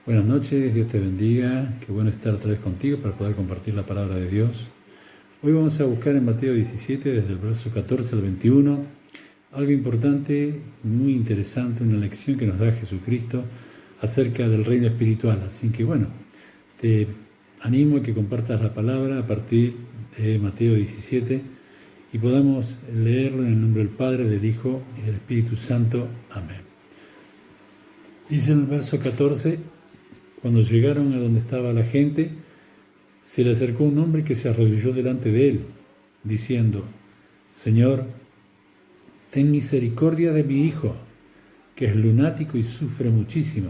Buenas noches, Dios te bendiga. Qué bueno estar otra vez contigo para poder compartir la palabra de Dios. Hoy vamos a buscar en Mateo 17, desde el verso 14 al 21, algo importante, muy interesante, una lección que nos da Jesucristo acerca del reino espiritual. Así que bueno, te animo a que compartas la palabra a partir de Mateo 17 y podamos leerlo en el nombre del Padre, del Hijo y del Espíritu Santo. Amén. Dice en el verso 14: cuando llegaron a donde estaba la gente, se le acercó un hombre que se arrodilló delante de él, diciendo: Señor, ten misericordia de mi hijo, que es lunático y sufre muchísimo,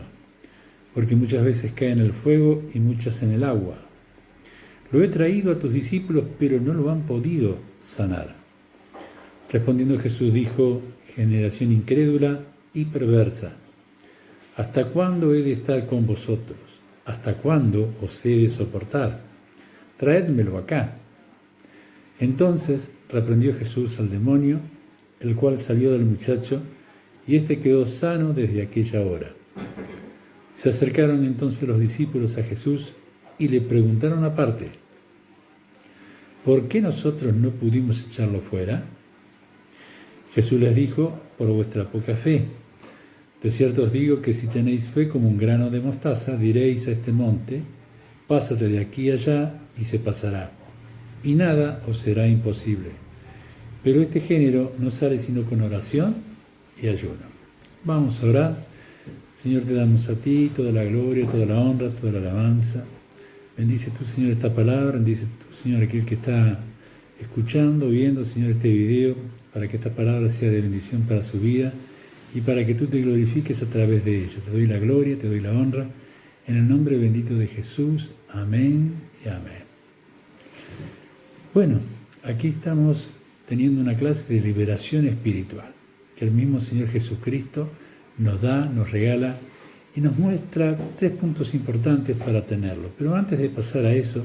porque muchas veces cae en el fuego y muchas en el agua. Lo he traído a tus discípulos, pero no lo han podido sanar. Respondiendo Jesús dijo: generación incrédula y perversa, ¿hasta cuándo he de estar con vosotros? ¿Hasta cuándo os he de soportar? Traédmelo acá. Entonces reprendió Jesús al demonio, el cual salió del muchacho, y éste quedó sano desde aquella hora. Se acercaron entonces los discípulos a Jesús y le preguntaron aparte: ¿por qué nosotros no pudimos echarlo fuera? Jesús les dijo: por vuestra poca fe. De cierto os digo que si tenéis fe como un grano de mostaza, diréis a este monte: pásate de aquí allá, y se pasará, y nada os será imposible. Pero este género no sale sino con oración y ayuno. Vamos a orar. Señor, te damos a ti toda la gloria, toda la honra, toda la alabanza. Bendice tú, Señor, esta palabra, bendice tú, Señor, aquel que está escuchando, viendo, Señor, este video, para que esta palabra sea de bendición para su vida y para que tú te glorifiques a través de ello. Te doy la gloria, te doy la honra, en el nombre bendito de Jesús. Amén y amén. Bueno, aquí estamos teniendo una clase de liberación espiritual, que el mismo Señor Jesucristo nos da, nos regala y nos muestra 3 puntos importantes para tenerlo. Pero antes de pasar a eso,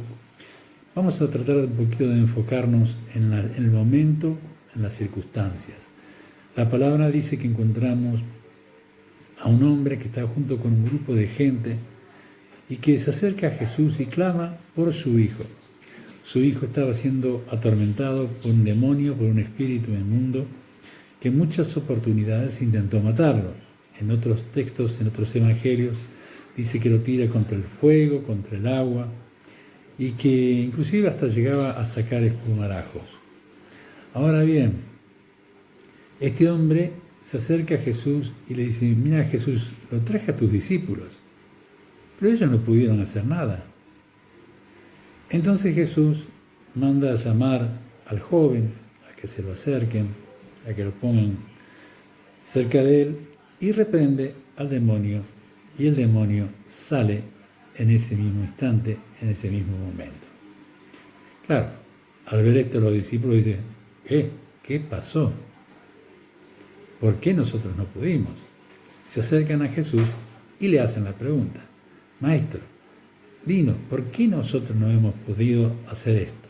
vamos a tratar un poquito de enfocarnos en el momento, en las circunstancias. La palabra dice que encontramos a un hombre que está junto con un grupo de gente y que se acerca a Jesús y clama por su hijo. Su hijo estaba siendo atormentado por un demonio, por un espíritu inmundo, que en muchas oportunidades intentó matarlo. En otros textos, en otros evangelios, dice que lo tira contra el fuego, contra el agua, y que inclusive hasta llegaba a sacar espumarajos. Ahora bien, este hombre se acerca a Jesús y le dice: mira, Jesús, lo traje a tus discípulos, pero ellos no pudieron hacer nada. Entonces Jesús manda a llamar al joven, a que se lo acerquen, a que lo pongan cerca de él, y reprende al demonio, y el demonio sale en ese mismo instante, en ese mismo momento. Claro, al ver esto los discípulos dicen: ¿qué pasó? ¿Por qué nosotros no pudimos? Se acercan a Jesús y le hacen la pregunta: Maestro, dinos, ¿por qué nosotros no hemos podido hacer esto?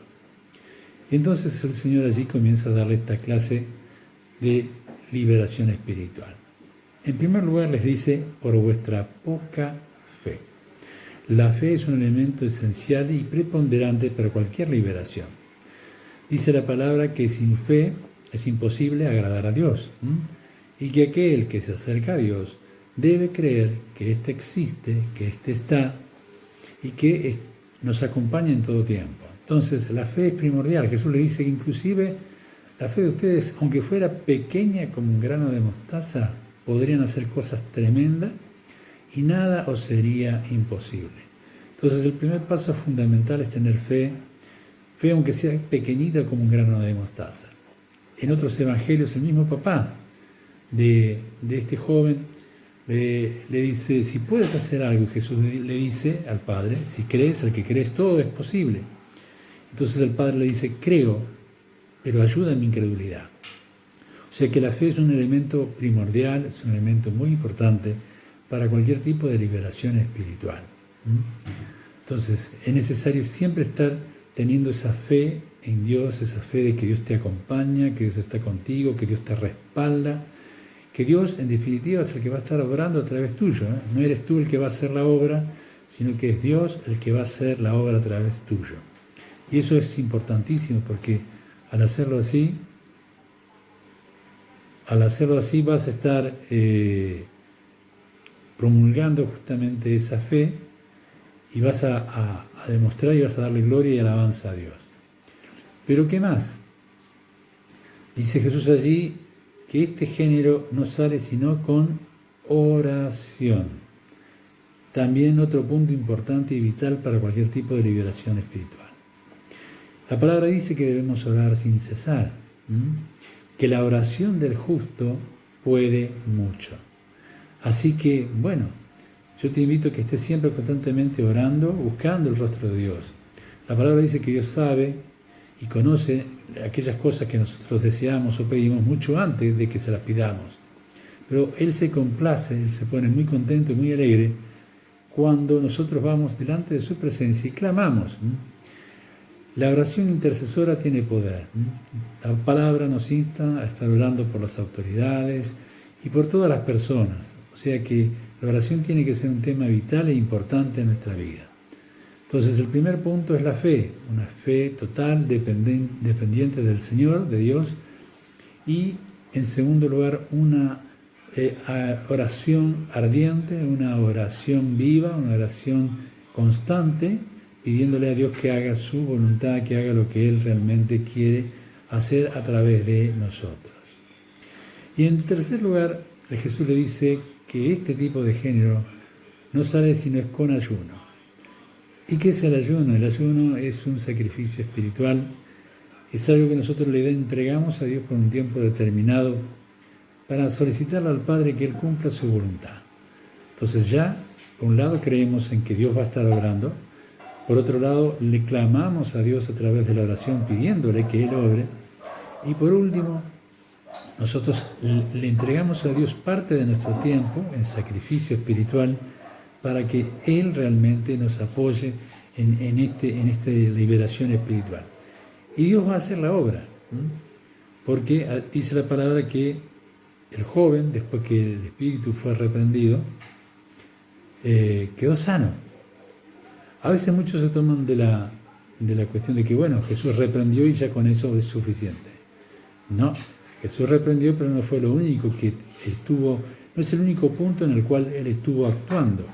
Entonces el Señor allí comienza a darle esta clase de liberación espiritual. En primer lugar les dice: por vuestra poca fe. La fe es un elemento esencial y preponderante para cualquier liberación. Dice la palabra que sin fe es imposible agradar a Dios, y que aquel que se acerca a Dios debe creer que éste existe, que éste está y que nos acompaña en todo tiempo. Entonces la fe es primordial. Jesús le dice que inclusive la fe de ustedes, aunque fuera pequeña como un grano de mostaza, podrían hacer cosas tremendas y nada os sería imposible. Entonces el primer paso fundamental es tener fe aunque sea pequeñita como un grano de mostaza. En otros evangelios el mismo papá de este joven le dice: si puedes hacer algo, Jesús le dice al padre: si crees, al que crees todo es posible. Entonces el padre le dice: creo, pero ayuda en mi incredulidad. O sea que la fe es un elemento primordial, es un elemento muy importante para cualquier tipo de liberación espiritual. Entonces es necesario siempre estar teniendo esa fe en Dios, esa fe de que Dios te acompaña, que Dios está contigo, que Dios te respalda, que Dios en definitiva es el que va a estar obrando a través tuyo. No eres tú el que va a hacer la obra, sino que es Dios el que va a hacer la obra a través tuyo. Y eso es importantísimo porque al hacerlo así vas a estar promulgando justamente esa fe y vas a demostrar y vas a darle gloria y alabanza a Dios. Pero ¿qué más? Dice Jesús allí que este género no sale sino con oración. También otro punto importante y vital para cualquier tipo de liberación espiritual. La palabra dice que debemos orar sin cesar, que la oración del justo puede mucho. Así que, bueno, yo te invito a que estés siempre constantemente orando, buscando el rostro de Dios. La palabra dice que Dios sabe y conoce aquellas cosas que nosotros deseamos o pedimos mucho antes de que se las pidamos. Pero Él se complace, Él se pone muy contento y muy alegre cuando nosotros vamos delante de su presencia y clamamos. La oración intercesora tiene poder. La palabra nos insta a estar orando por las autoridades y por todas las personas. O sea que la oración tiene que ser un tema vital e importante en nuestra vida. Entonces el primer punto es la fe, una fe total, dependiente del Señor, de Dios. Y en segundo lugar, una oración ardiente, una oración viva, una oración constante, pidiéndole a Dios que haga su voluntad, que haga lo que Él realmente quiere hacer a través de nosotros. Y en tercer lugar, Jesús le dice que este tipo de género no sale sino es con ayuno. ¿Y qué es el ayuno? El ayuno es un sacrificio espiritual, es algo que nosotros le entregamos a Dios por un tiempo determinado para solicitarle al Padre que Él cumpla su voluntad. Entonces ya, por un lado, creemos en que Dios va a estar obrando, por otro lado, le clamamos a Dios a través de la oración pidiéndole que Él obre, y por último, nosotros le entregamos a Dios parte de nuestro tiempo en sacrificio espiritual para que Él realmente nos apoye en esta liberación espiritual. Y Dios va a hacer la obra, porque dice la palabra que el joven, después que el espíritu fue reprendido, quedó sano. A veces muchos se toman de la cuestión de que, bueno, Jesús reprendió y ya con eso es suficiente. No, Jesús reprendió, pero no fue lo único que estuvo, no es el único punto en el cual Él estuvo actuando.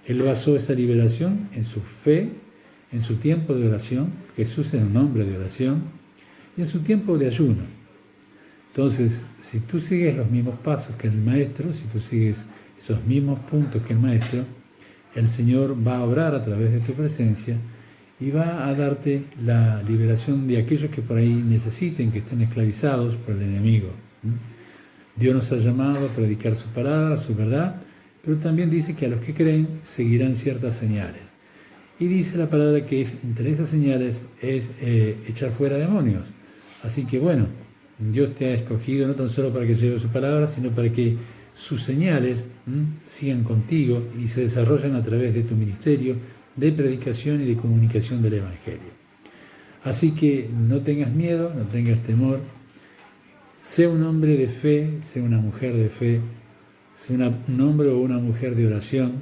Él basó esa liberación en su fe, en su tiempo de oración. Jesús era un hombre de oración, y en su tiempo de ayuno. Entonces, si tú sigues los mismos pasos que el Maestro, si tú sigues esos mismos puntos que el Maestro, el Señor va a obrar a través de tu presencia y va a darte la liberación de aquellos que por ahí necesiten, que estén esclavizados por el enemigo. Dios nos ha llamado a predicar su palabra, su verdad, pero también dice que a los que creen seguirán ciertas señales. Y dice la palabra que entre esas señales es echar fuera demonios. Así que bueno, Dios te ha escogido no tan solo para que lleves su palabra, sino para que sus señales sigan contigo y se desarrollen a través de tu ministerio de predicación y de comunicación del Evangelio. Así que no tengas miedo, no tengas temor, sé un hombre de fe, sé una mujer de fe, sé un hombre o una mujer de oración,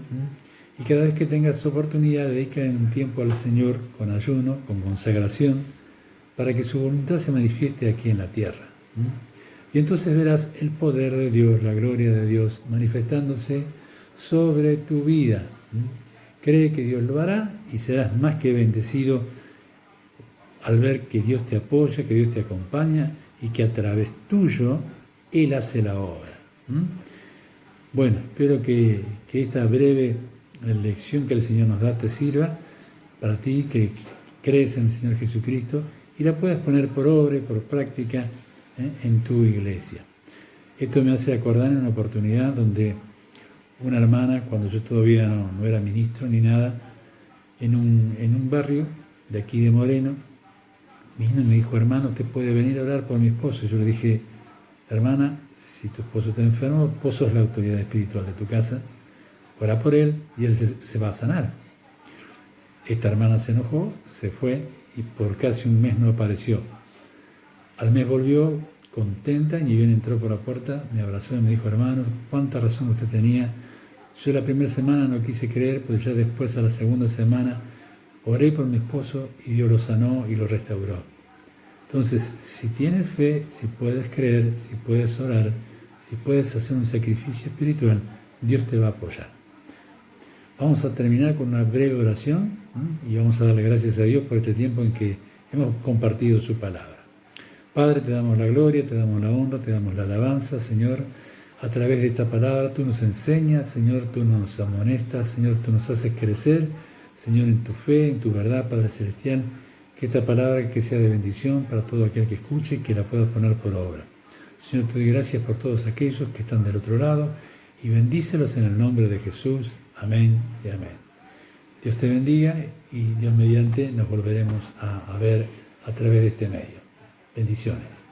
y cada vez que tengas oportunidad, dedica un tiempo al Señor con ayuno, con consagración, para que su voluntad se manifieste aquí en la tierra. Y entonces verás el poder de Dios, la gloria de Dios manifestándose sobre tu vida. Cree que Dios lo hará y serás más que bendecido al ver que Dios te apoya, que Dios te acompaña y que a través tuyo Él hace la obra. Bueno, espero que esta breve lección que el Señor nos da te sirva para ti que crees en el Señor Jesucristo y la puedas poner por obra y por práctica en tu iglesia. Esto me hace acordar en una oportunidad donde una hermana, cuando yo todavía no era ministro ni nada, en un barrio de aquí de Moreno, vino y me dijo: hermano, ¿usted puede venir a orar por mi esposo? Y yo le dije: hermana, si tu esposo está enfermo, vos sos la autoridad espiritual de tu casa, ora por él y él se va a sanar. Esta hermana se enojó, se fue y por casi un mes no apareció. Al mes volvió contenta, y bien entró por la puerta, me abrazó y me dijo: hermano, cuánta razón usted tenía. Yo la primera semana no quise creer, pero ya después, a la segunda semana, oré por mi esposo y Dios lo sanó y lo restauró. Entonces, si tienes fe, si puedes creer, si puedes orar, si puedes hacer un sacrificio espiritual, Dios te va a apoyar. Vamos a terminar con una breve oración, ¿no? Y vamos a darle gracias a Dios por este tiempo en que hemos compartido su palabra. Padre, te damos la gloria, te damos la honra, te damos la alabanza, Señor. A través de esta palabra tú nos enseñas, Señor, tú nos amonestas, Señor, tú nos haces crecer, Señor, en tu fe, en tu verdad, Padre Celestial. Que esta palabra que sea de bendición para todo aquel que escuche y que la pueda poner por obra. Señor, te doy gracias por todos aquellos que están del otro lado y bendícelos en el nombre de Jesús. Amén y amén. Dios te bendiga y Dios mediante nos volveremos a ver a través de este medio. Bendiciones.